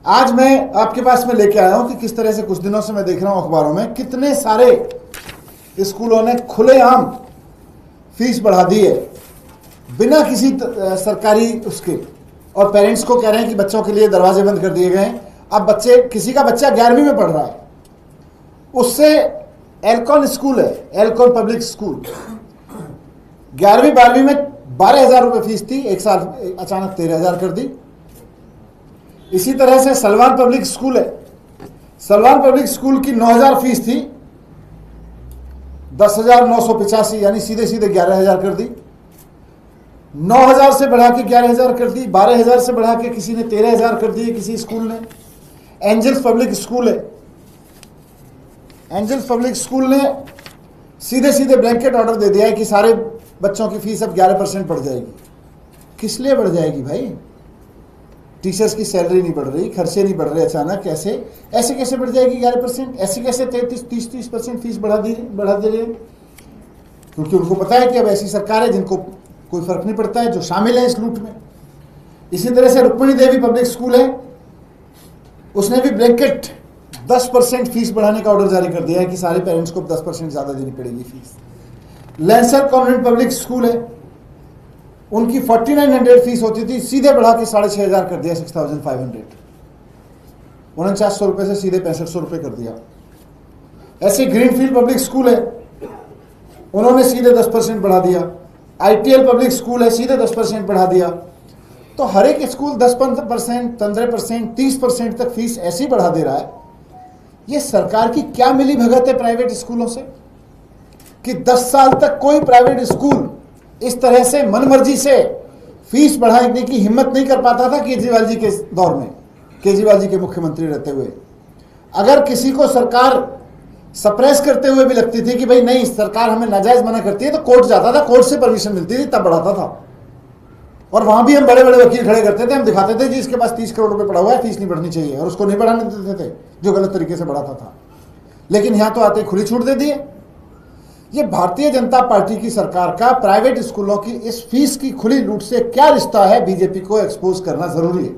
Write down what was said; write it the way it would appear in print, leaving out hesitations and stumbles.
आज मैं आपके पास में लेके आया हूं कि किस तरह से कुछ दिनों से मैं देख रहा हूं अखबारों में कितने सारे स्कूलों ने खुलेआम फीस बढ़ा दी है बिना किसी सरकारी उसके, और पेरेंट्स को कह रहे हैं कि बच्चों के लिए दरवाजे बंद कर दिए गए हैं। अब किसी का बच्चा 11वीं में पढ़ रहा है, उससे एल्कॉन स्कूल है, एल्कॉन पब्लिक स्कूल, 11वीं 12वीं में 12,000 रुपये फीस थी, एक साल अचानक 13,000 कर दी। इसी तरह से सलवान पब्लिक स्कूल है, सलवान पब्लिक स्कूल की 9,000 फीस थी, 10,985 यानी सीधे सीधे 11,000 कर दी। 9,000 से बढ़ा के 11,000 कर दी, 12,000 से बढ़ा के किसी ने 13,000 कर दी किसी स्कूल ने। एंजल्स पब्लिक स्कूल है, एंजल्स पब्लिक स्कूल ने सीधे सीधे ब्लैंकेट ऑर्डर दे दिया है कि सारे बच्चों की फीस अब 11% बढ़ जाएगी। किस लिए बढ़ जाएगी भाई? टीचर्स की सैलरी नहीं बढ़ रही, खर्चे नहीं बढ़ रहे, अचानक ऐसे कैसे बढ़ जाएगी 11%? ऐसे कैसे 30% फीस बढ़ा दे रहे? क्योंकि उनको पता है कि अब ऐसी सरकार है जिनको कोई फर्क नहीं पड़ता है, जो शामिल है इस लूट में। इसी तरह से रुक्मिणी देवी पब्लिक स्कूल है, उसने भी ब्लैंकेट 10% फीस बढ़ाने का ऑर्डर जारी कर दिया है कि सारे पेरेंट्स को 10% ज्यादा देनी पड़ेगी fees. Lancer convent public school है, उनकी 4900 फीस होती थी, सीधे बढ़ा के 6,500 कर दिया, 6,500, 4900 रुपये से सीधे 6500 रुपये कर दिया। ऐसे ग्रीनफील्ड पब्लिक स्कूल है, उन्होंने सीधे 10% बढ़ा दिया। ITL पब्लिक स्कूल है, सीधे 10% बढ़ा दिया। तो हर एक स्कूल 10%, 15%, 30% तक फीस ऐसी बढ़ा दे रहा है। ये सरकार की क्या मिली भगत है प्राइवेट स्कूलों से कि 10 साल तक कोई प्राइवेट स्कूल इस तरह से मनमर्जी से फीस बढ़ाने की हिम्मत नहीं कर पाता था केजरीवाल जी के दौर में, केजरीवाल जी के मुख्यमंत्री रहते हुए। अगर किसी को सरकार सप्रेस करते हुए भी लगती थी कि भाई नहीं, सरकार हमें नाजायज मना करती है, तो कोर्ट जाता था, कोर्ट से परमिशन मिलती थी, तब बढ़ाता था। और वहां भी हम बड़े बड़े वकील खड़े करते थे, हम दिखाते थे जी इसके पास 30 करोड़ रुपए पड़ा हुआ है, फीस नहीं बढ़नी चाहिए, और उसको नहीं बढ़ाने देते थे जो गलत तरीके से बढ़ाता था। लेकिन यहां तो आते खुली छूट दे दिए। ये भारतीय जनता पार्टी की सरकार का प्राइवेट स्कूलों की इस फीस की खुली लूट से क्या रिश्ता है, बीजेपी को एक्सपोज करना जरूरी है।